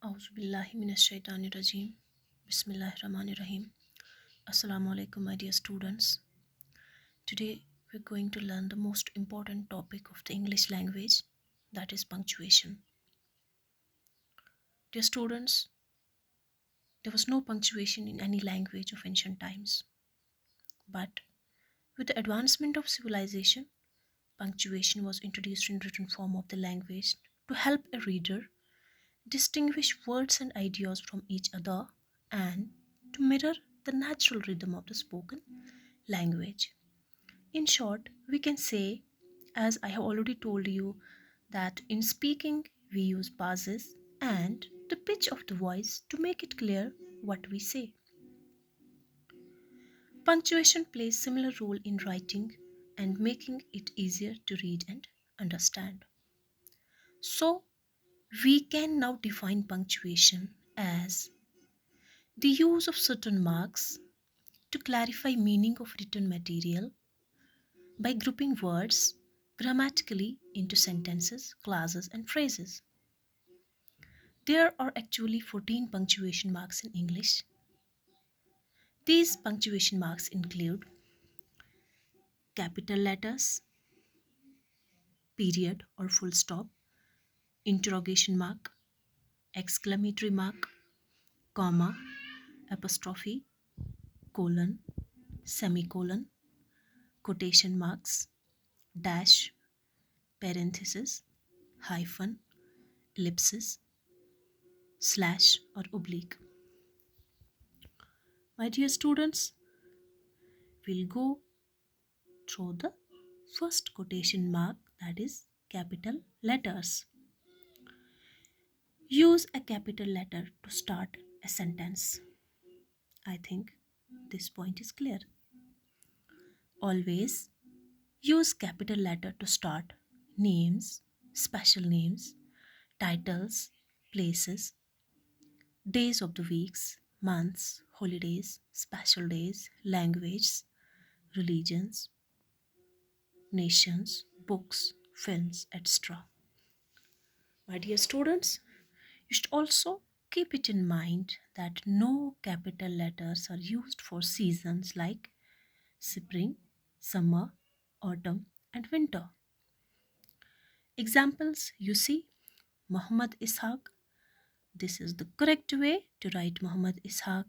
Auzubillahiminash-shaytanir-rajim. Bismillahir-rahmanir-rahim. Assalamu alaikum, my dear students. Today we're going to learn the most important topic of the English language, that is punctuation. Dear students, there was no punctuation in any language of ancient times. But with the advancement of civilization, punctuation was introduced in written form of the language to help a reader distinguish words and ideas from each other and to mirror the natural rhythm of the spoken language. In short, we can say, as I have already told you, that in speaking we use pauses and the pitch of the voice to make it clear what we say. Punctuation plays similar role in writing and making it easier to read and understand. So, we can now define punctuation as the use of certain marks to clarify meaning of written material by grouping words grammatically into sentences, clauses, and phrases. There are actually 14 punctuation marks in English. These punctuation marks include capital letters, period or full stop, interrogation mark, exclamatory mark, comma, apostrophe, colon, semicolon, quotation marks, dash, parenthesis, hyphen, ellipsis, slash, or oblique. My dear students, we'll go through the first quotation mark, that is capital letters. Use a capital letter to start a sentence. I think this point is clear. Always use capital letter to start names, special names, titles, places, days of the weeks, months, holidays, special days, languages, religions, nations, books, films, etc. My dear students, you should also keep it in mind that no capital letters are used for seasons like spring, summer, autumn, and winter. Examples you see Muhammad Ishaq. This is the correct way to write Muhammad Ishaq.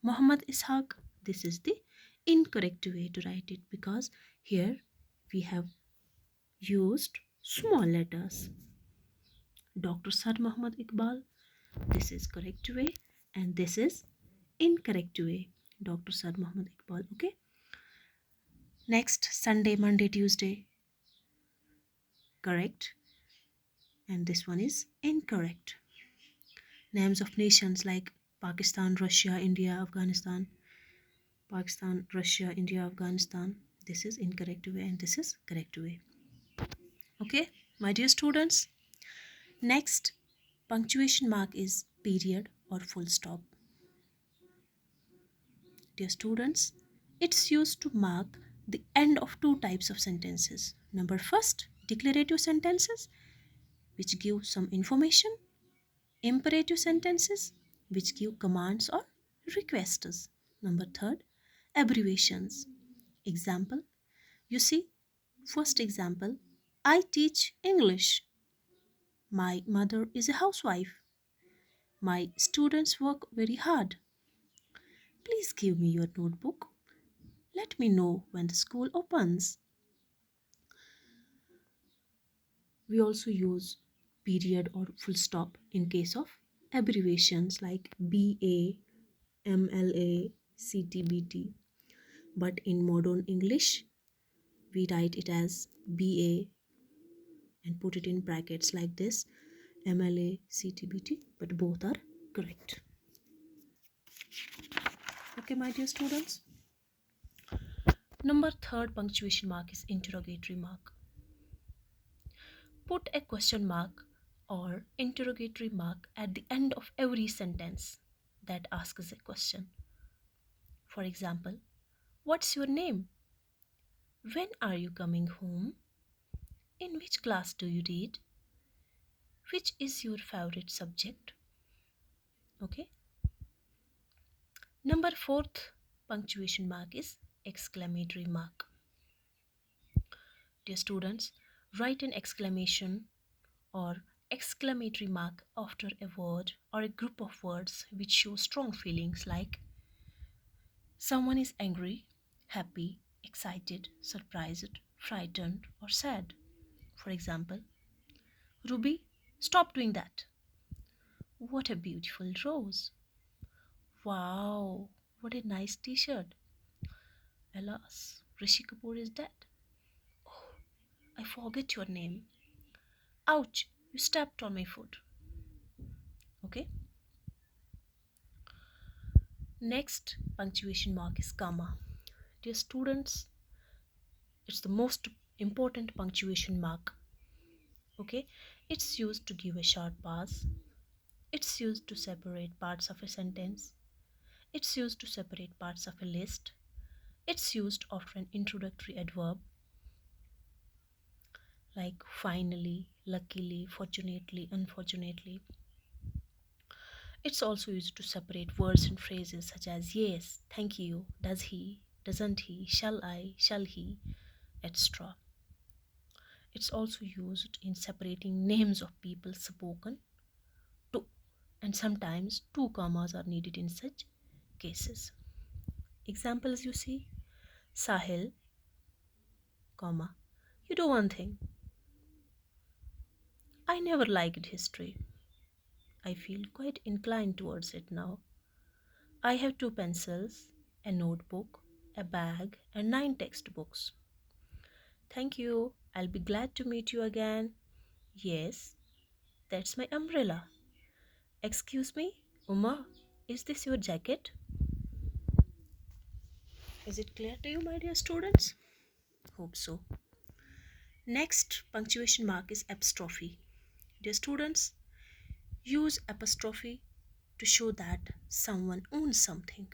Muhammad Ishaq, this is the incorrect way to write it because here we have used small letters. Dr. Sir Muhammad Iqbal, this is correct way and this is incorrect way. Dr. Sir Muhammad Iqbal, okay? Next, Sunday, Monday, Tuesday, correct. And this one is incorrect. Names of nations like Pakistan, Russia, India, Afghanistan. Pakistan, Russia, India, Afghanistan. This is incorrect way and this is correct way. Okay, my dear students. Next, punctuation mark is period or full stop. Dear students, it's used to mark the end of two types of sentences. Number first, declarative sentences, which give some information. Imperative sentences, which give commands or requests. Number third, abbreviations. Example, you see, first example, I teach English. My mother is a housewife. My students work very hard. Please give me your notebook. Let me know when the school opens. We also use period or full stop in case of abbreviations like BA, MLA, CTBT. But in modern English, we write it as BA and put it in brackets like this, MLA, CTBT, but both are correct. Okay, my dear students. Number third punctuation mark is interrogatory mark. Put a question mark or interrogatory mark at the end of every sentence that asks a question. For example, what's your name? When are you coming home? In which class do you read? Which is your favorite subject? Okay. Number fourth punctuation mark is exclamatory mark. Dear students, write an exclamation or exclamatory mark after a word or a group of words which show strong feelings like someone is angry, happy, excited, surprised, frightened, or sad. For example, Ruby, stop doing that. What a beautiful rose. Wow, what a nice t shirt. Alas, Rishi Kapoor is dead. Oh, I forget your name. Ouch, you stepped on my foot. Okay. Next punctuation mark is comma. Dear students, it's the most important punctuation mark. Okay, it's used to give a short pause. It's used to separate parts of a sentence. It's used to separate parts of a list. It's used after an introductory adverb like finally, luckily, fortunately, unfortunately. It's also used to separate words and phrases such as yes, thank you, does he, doesn't he, shall I, shall he, etc. It's also used in separating names of people spoken to, and sometimes two commas are needed in such cases. Examples you see Sahil, comma, you do one thing. I never liked history. I feel quite inclined towards it now. I have two pencils, a notebook, a bag, and 9 textbooks. Thank you. I'll be glad to meet you again. Yes, that's my umbrella. Excuse me, Uma, is this your jacket? Is it clear to you, my dear students? Hope so. Next punctuation mark is apostrophe. Dear students, use apostrophe to show that someone owns something.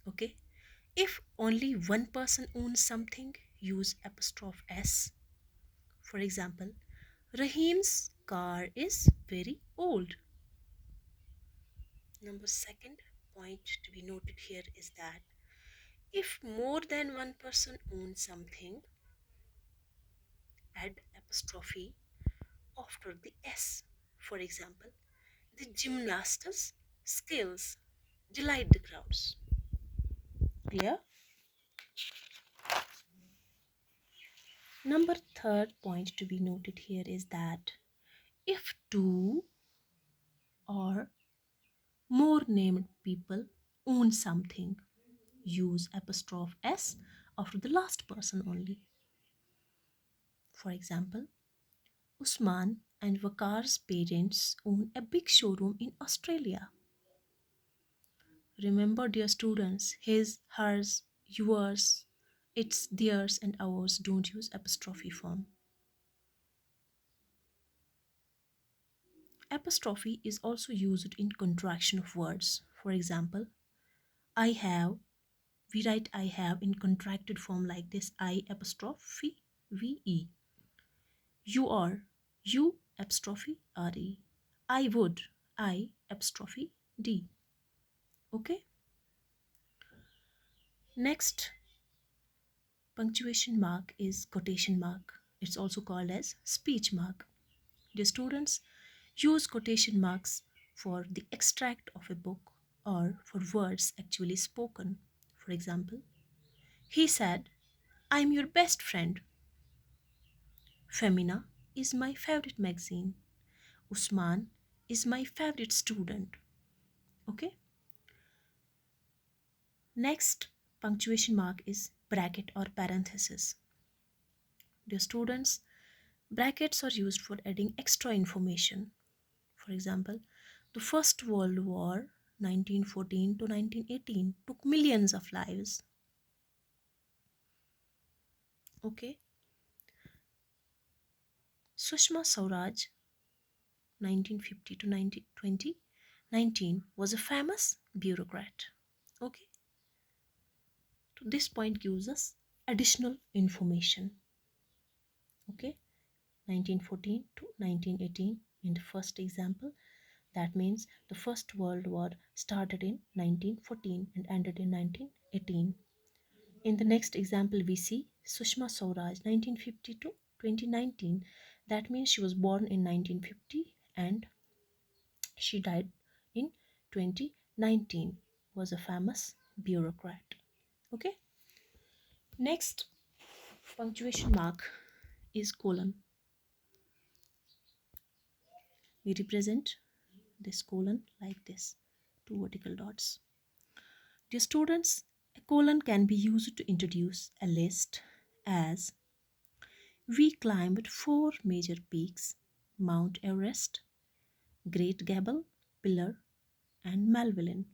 Okay? If only one person owns something, use apostrophe S. For example, Rahim's car is very old. Number second point to be noted here is that if more than one person owns something, add apostrophe after the S. For example, the gymnasts' skills delight the crowds. Clear? Number third point to be noted here is that if two or more named people own something, use apostrophe S after the last person only. For example, Usman and Wakar's parents own a big showroom in Australia. Remember, dear students, his, hers, yours, it's, theirs, and ours don't use apostrophe form. Apostrophe is also used in contraction of words. For example, I have, we write I have in contracted form like this I apostrophe VE. You are, you apostrophe RE. I would, I apostrophe D. Okay? Next punctuation mark is quotation mark. It's also called as speech mark. Dear students, use quotation marks for the extract of a book or for words actually spoken. For example, he said, I'm your best friend. Femina is my favorite magazine. Usman is my favorite student. Okay? Next punctuation mark is bracket or parenthesis. Dear students, brackets are used for adding extra information. For example, the First World War 1914 to 1918 took millions of lives. Okay. Sushma Swaraj 1950 to 2019 was a famous bureaucrat. Okay. So this point gives us additional information. Okay. 1914 to 1918 in the first example. That means the First World War started in 1914 and ended in 1918. In the next example, we see Sushma Swaraj 1950 to 2019. That means she was born in 1950 and she died in 2019. Was a famous bureaucrat. Okay. Next punctuation mark is colon. We represent this colon like this, two vertical dots. Dear students, a colon can be used to introduce a list as we climbed four major peaks: Mount Everest, Great Gable, Pillar, and Malvern.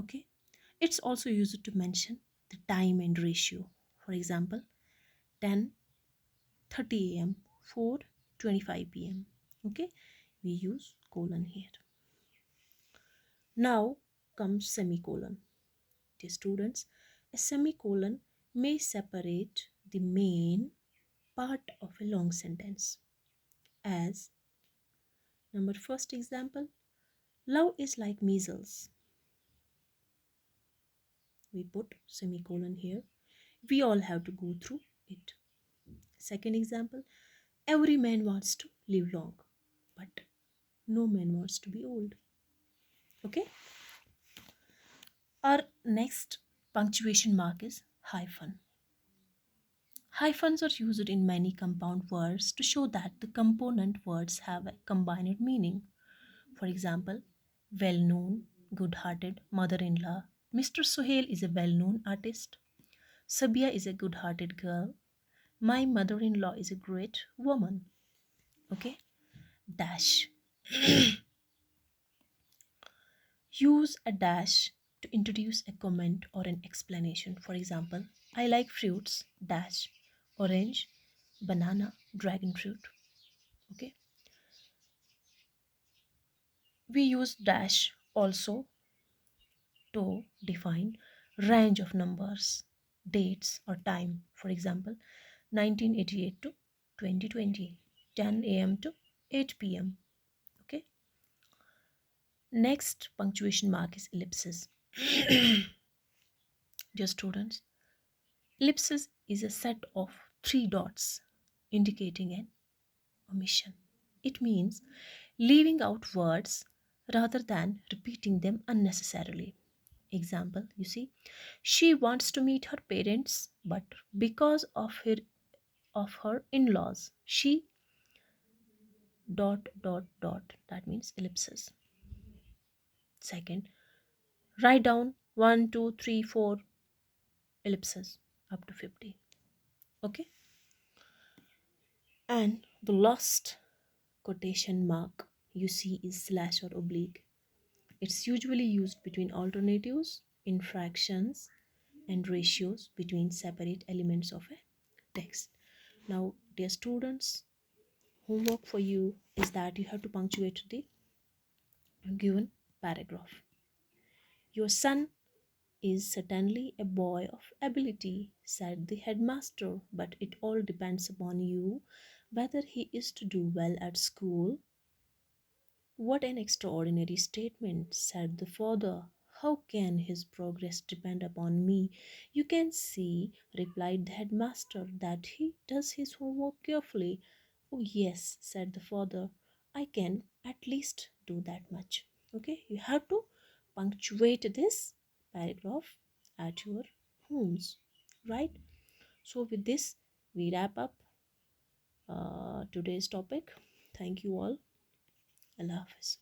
Okay, it's also used to mention the time and ratio. For example, 10:30 a.m., 4:25 p.m. Okay, we use colon here. Now comes semicolon. Dear students, a semicolon may separate the main part of a long sentence. As number first example, love is like measles. We put semicolon here. We all have to go through it. Second example, every man wants to live long, but no man wants to be old. Okay? Our next punctuation mark is hyphen. Hyphens are used in many compound words to show that the component words have a combined meaning. For example, well known, good hearted, mother in law. Mr. Sohail is a well known artist. Sabia is a good hearted girl. My mother in law is a great woman. Okay? Dash. Use a dash to introduce a comment or an explanation. For example, I like fruits, dash, orange, banana, dragon fruit. Okay? We use dash also to define range of numbers, dates or time. For example, 1988 to 2020, 10 a.m. to 8 p.m. Okay. Next punctuation mark is ellipsis. Dear students, ellipsis is a set of three dots indicating an omission. It means leaving out words rather than repeating them unnecessarily. Example, you see, she wants to meet her parents, but because of her in-laws, she dot dot dot. That means ellipsis. Second, write down 1, 2, 3, 4 ellipses up to 50. Okay, and the last quotation mark you see is slash or oblique. It's usually used between alternatives, infractions, and ratios between separate elements of a text. Now, dear students, homework for you is that you have to punctuate the given paragraph. Your son is certainly a boy of ability, said the headmaster, but it all depends upon you whether he is to do well at school. What an extraordinary statement, said the father. How can his progress depend upon me? You can see, replied the headmaster, that he does his homework carefully. Oh, yes, said the father. I can at least do that much. Okay, you have to punctuate this paragraph at your homes, right? So, with this, we wrap up today's topic. Thank you all. Allah Hafiz.